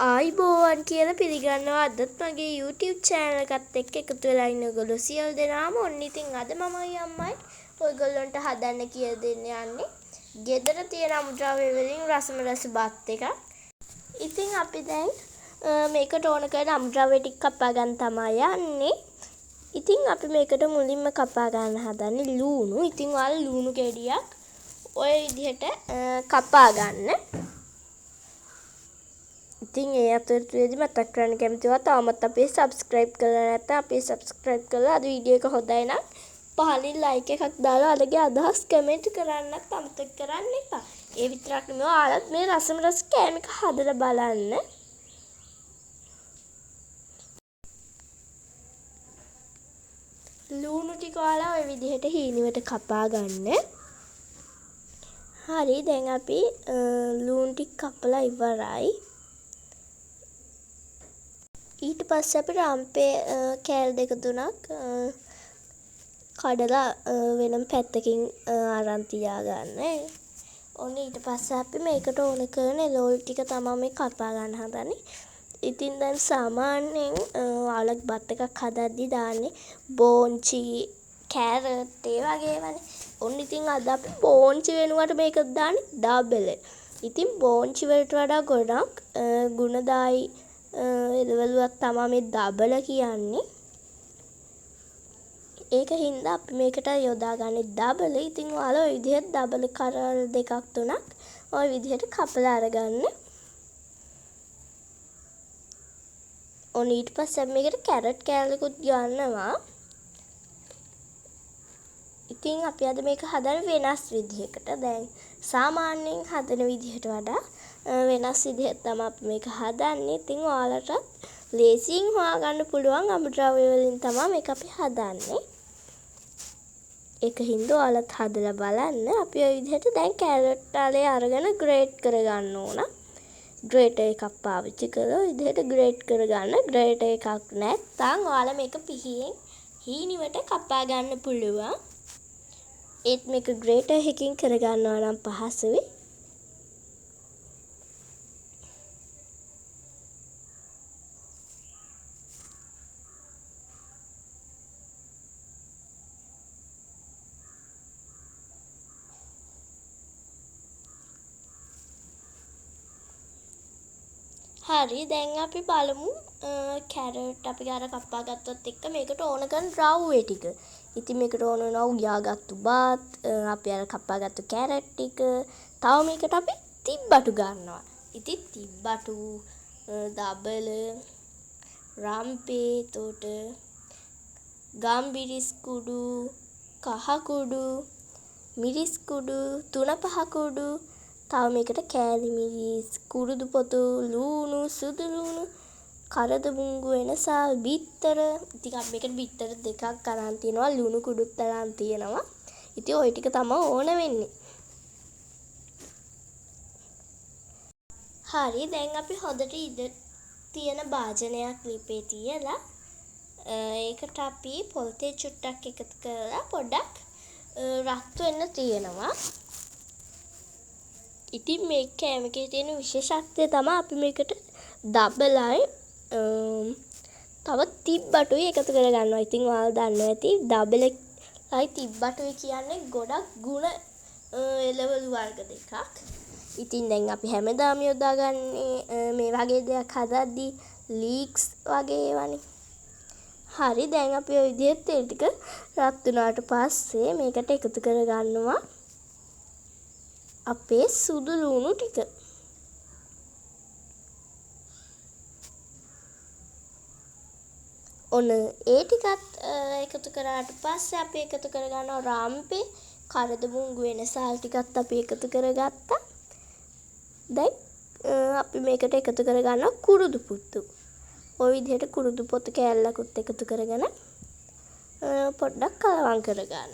ආයිබෝවන් කියලා පිළිගන්නවා අදත් මගේ YouTube channel එකත් එක්ක එකතු වෙලා ඉන්න ඔයගොල්ලෝ සියලු දෙනාම. ඔන්න ඉතින් අද මමයි අම්මයි ඔයගොල්ලන්ට හදන්න කියලා දෙන්න යන්නේ ගෙදර තියෙන අමුද්‍රව්‍ය වලින් රසම රස බත් එකක්. ඉතින් අපි දැන් මේකට ඕන කරන අමුද්‍රව්‍ය ටික කපා ගන්න තමයි යන්නේ. ඉතින් අපි මේකට මුලින්ම කපා ගන්න හදන්නේ ලූණු. ඉතින් ඔයාලා ලූණු ගෙඩියක් ඔය විදිහට කපා ගන්න. ඉතින් ඒ අතරතුරේදී මතක් කරන්න කැමතිවා තාමත් අපේ subscribe කරලා නැත්නම් අපේ subscribe කරලා අද වීඩියෝ එක හොඳයි නම් පහලින් like එකක් දාලා ඔයාලගේ අදහස් comment කරන්නත් අමතක කරන්න එපා. ඒ විතරක් නෙමෙයි ඔයාලත් මේ රසම රස කෑම එක හදලා බලන්න. ලූණු ටික ඔයාලා ওই විදිහට හීනිවට කපා ගන්න. හරි දැන් අපි ලූණු ටික කපලා ඉවරයි. ඊට පස්සේ අපි රම්පේ කෑල් දෙක තුනක් කඩලා වෙනම පැත්තකින් අරන් තියාගන්න. ඔන්න ඊට පස්සේ අපි මේකට ඕන කරන එළවලු ටික තමයි මේ කපා ගන්න හදන්නේ. ඉතින් දැන් සාමාන්‍යයෙන් ඔයාලා බත් එකක් හදද්දී දාන්නේ බෝංචි, කැරට් ඒ වගේ ඒවානේ. ඔන්න ඉතින් අද අපි බෝංචි වෙනුවට මේක දාන්නේ ඩබල්. ඉතින් බෝංචි වලට වඩා ගොඩක් ගුණදායි එළවලුවක් තමයි මේ දබල කියන්නේ. ඒක හින්දා අපි මේකට යොදාගන්නේ දබල. ඉතින් ඔයාලා ওই විදිහට දබල කරල් දෙකක් තුනක් ওই විදිහට කපලා අරගන්න. ඔන්න ඊට පස්සේ මේකට කැරට් කෑල්ලකුත් ගන්නවා. ඉතින් අපි අද මේක හදන්නේ වෙනස් විදිහකට. දැන් සාමාන්‍යයෙන් හදන විදිහට වඩා වෙනස් විදිහට තමයි අපි මේක හදන්නේ. ඉතින් ඔයාලට ලේසියෙන් හොයාගන්න පුළුවන් අමුද්‍රව්‍ය වලින් තමයි මේක අපි හදන්නේ. ඒක හින්දා ඔයාලත් හදලා බලන්න. අපි ওই විදිහට දැන් කැරට් ආලේ අරගෙන ග්‍රේට් කරගන්න ඕන. ග්‍රේටර් එකක් පාවිච්චි කරලා ওই විදිහට ග්‍රේට් කරගන්න. ග්‍රේටර් එකක් නැත්නම් ඔයාලා මේක පිහියෙන් හීනිවට කපා ගන්න පුළුවන්. ඒත් මේක ග්‍රේටර් එකකින් කරගන්නවා නම් පහසුයි. හරි දැන් අපි බලමු කැරට් අපි අර කපා ගත්තොත් එක්ක මේකට ඕන කරන ද්‍රව්‍ය ටික. ඉතින් මේකට ඕන වෙනවා උයාගත්තු බත්, අපි අර කපා ගත්තු කැරට් ටික. තව මේකට අපි තිබ්බටු ගන්නවා. ඉතින් තිබ්බටු, දබල, රම්පේ, තොට, ගම්බිරිස් කුඩු, කහ කුඩු, මිරිස් කුඩු, තුන පහ කුඩු, තව මේකට කෑලි මිරිස්, කුරුදු පොතු, ලූණු, සුදු ලූණු, කරද මුංගු වෙනසල්, බිත්තර. ඉතින් අපි මේකට බිත්තර දෙකක් අරන් තියනවා, ලුණු කුඩුත් අරන් තියෙනවා. ඉතින් ওই ටික තමයි ඕන වෙන්නේ. හරි දැන් අපි හොඳට ඉඳ තියෙන භාජනයක් ලිපේ තියලා ඒකට අපි පොල් තේ චුට්ටක් එකතු කරලා පොඩ්ඩක් රත් වෙන්න තියෙනවා. ඉතින් මේ කෑම එකේ තියෙන විශේෂත්වය තමයි අපි මේකට දබලයි තව තිබ්බටුයි එකතු කරගන්නවා. ඉතින් ඔයාලා දන්නවා ඇති දබලයි තිබ්බටුයි කියන්නේ ගොඩක් ಗುಣ එළවලු වර්ග දෙකක්. ඉතින් දැන් අපි හැමදාම යොදාගන්නේ මේ වගේ දෙයක් හදද්දී ලීක්ස් වගේ ඒවානේ. හරි දැන් අපි ওই විදිහට තෙල් ටික රත් වුණාට පස්සේ මේකට එකතු කරගන්නවා අපේ සුදු ලූණු ටික. ඔන්න ඒ ටිකත් එකතු කරාට පස්සේ අපි එකතු කරගන්නවා රාම්පේ, කරද මුංගු වෙනසල් ටිකත් අපි එකතු කරගත්තා. දැන් අපි මේකට එකතු කරගන්නවා කුරුදු පුතු. ওই විදිහට කුරුදු පොතු කෑල්ලකුත් එකතු කරගෙන පොඩ්ඩක් කලවම් කරගන්න.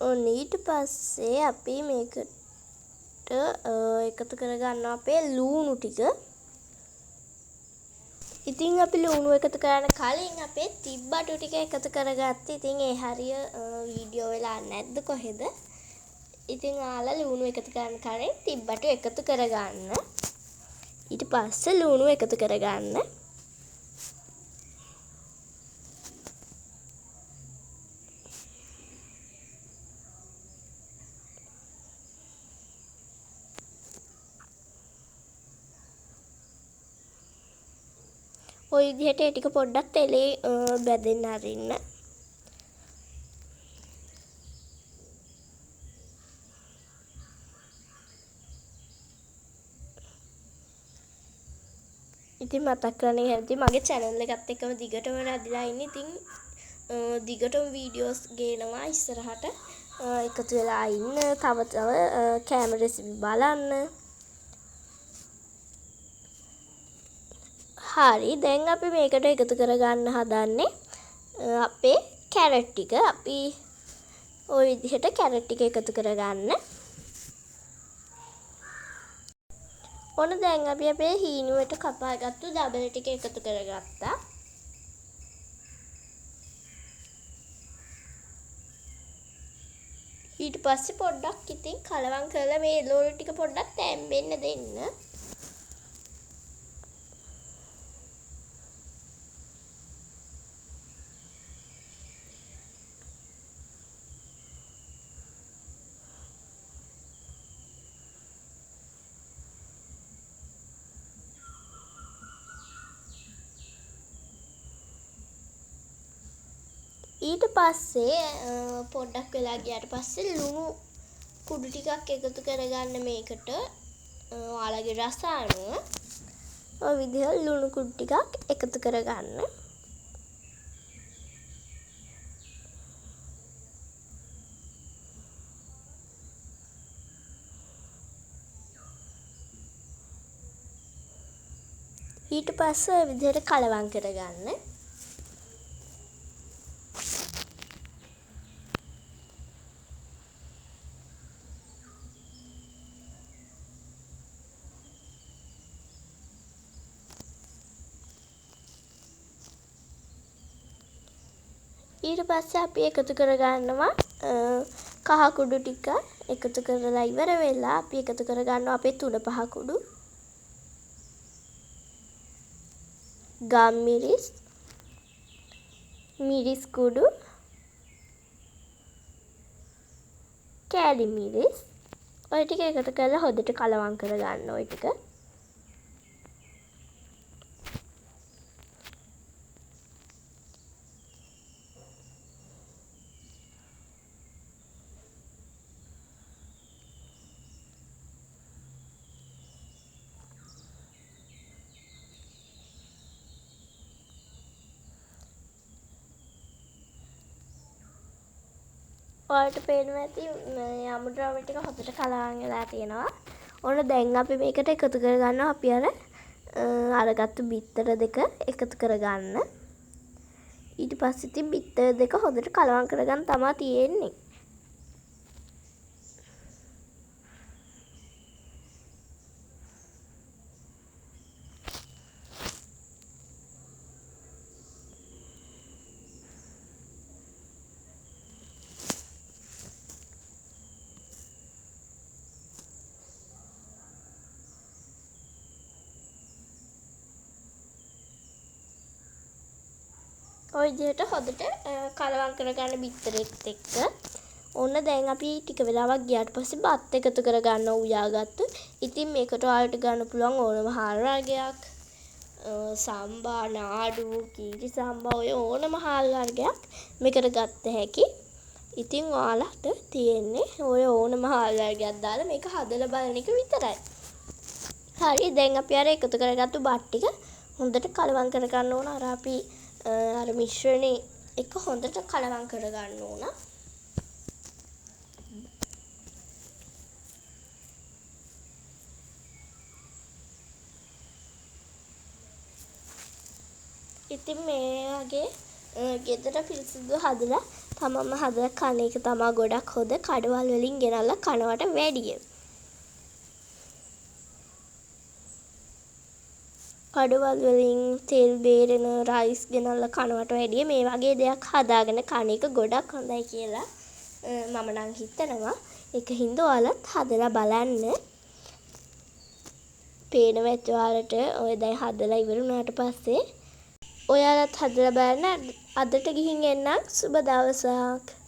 ඔන්න ඊට පස්සේ අපි මේකට එකතු කරගන්නවා අපේ ලූණු ටික. ඉතින් අපි ලුණු එකතු කරන්න කලින් අපේ තිබ්බටු ටික එකතු කරගත්තා. ඉතින් ඒ හරිය වීඩියෝ වෙලා නැද්ද කොහෙද? ඉතින් ආලා ලුණු එකතු කරන්න කලින් තිබ්බටු එකතු කරගන්න. ඊට පස්සේ ලුණු එකතු කරගන්න. ඔය විදිහට ඒ ටික පොඩ්ඩක් තෙලේ බැදෙන්න අරින්න. ඉතින් මතක් කරන්නේ හැටි මගේ channel එකත් එක්කම දිගටම රැඳිලා ඉන්න. ඉතින් දිගටම වීඩියෝස් ගේනවා ඉස්සරහට. එකතු වෙලා ඉන්න. තව කෑම රෙසිපි බලන්න. හරි දැන් අපි මේකට එකතු කරගන්න හදන්නේ අපේ කැරට් ටික. අපි ওই විදිහට කැරට් ටික එකතු කරගන්න. ඔන්න දැන් අපි අපේ හීනුවට කපාගත්තු දබල ටික එකතු කරගත්තා. ඊට පස්සේ පොඩ්ඩක් ඉතින් කලවම් කරලා මේ එළවලු ටික පොඩ්ඩක් තැම්බෙන්න දෙන්න. ඊට පස්සේ පොඩ්ඩක් වෙලා ගියාට පස්සේ ලුණු කුඩු ටිකක් එකතු කරගන්න මේකට. ඔයාලගේ රස අනුව ඔය විදිහට ලුණු කුඩු ටිකක් එකතු කරගන්න. ඊට පස්සේ ඔය විදිහට කලවම් කරගන්න. ඊට පස්සේ අපි එකතු කරගන්නවා කහ කුඩු ටික එකතු කරලා ඉවර වෙලා අපි එකතු කරගන්නවා අපේ තුන පහ කුඩු, ගම් මිරිස්, මිරිස් කුඩු, කෑලි මිරිස්. ඔය ටික එකතු කරලා හොඳට කලවම් කරගන්න ඔය ටික. ඔයාලට පේනවා ඇති යමු ද්‍රව්‍ය ටික හොඳට කලවම් වෙලා තියෙනවා. ඔන්න දැන් අපි මේකට එකතු කරගන්නවා අපි අරගත්තු බිත්තර දෙක එකතු කරගන්න. ඊට පස්සේ ඉතින් බිත්තර දෙක හොඳට කලවම් කරගන්න තමයි තියෙන්නේ. ඔය විදිහට හොඳට කලවම් කරගන්න බිත්තරෙත් එක්ක. ඔන්න දැන් අපි ටික වෙලාවක් ගියාට පස්සේ බත් එකතු කරගන්න උයාගත්තු. ඉතින් මේකට ඔයාලට ගන්න පුළුවන් ඕනම හාල් වර්ගයක්. සම්බා, නාඩු, කීරි සම්බා ඔය ඕනම හාල් වර්ගයක් මේකට ගත්ත හැකි. ඉතින් ඔයාලට තියෙන්නේ ඔය ඕනම හාල් වර්ගයක් දාලා මේක හදලා බලන එක විතරයි. හරි දැන් අපි එකතු කරගත්තු බත් ටික හොඳට කලවම් කරගන්න ඕන. අපි මිශ්‍රණේ එක හොඳට කලවම් කරගන්න ඕන. ඉතින් මේ වගේ ගෙදර පිරිසිදු හදලා තමම හදලා කන එක තමයි ගොඩක් හොඳ. කඩවල් වලින් ගෙනල්ලා කනවට වැඩිය. කඩවල් වලින් තෙල් බේරෙන රයිස් ගෙනල්ලා කනවට වැඩිය මේ වගේ දෙයක් හදාගෙන කන එක ගොඩක් හොඳයි කියලා මම නම් හිතනවා. ඒක හින්දා ඔයාලත් හදලා බලන්න. පේනවා ඇති ඔයාලට ඔය දැන් හදලා ඉවර වුණාට පස්සේ ඔයාලත් හදලා බලන්න. අදට ගිහින් එන්නම්. සුබ දවසක්.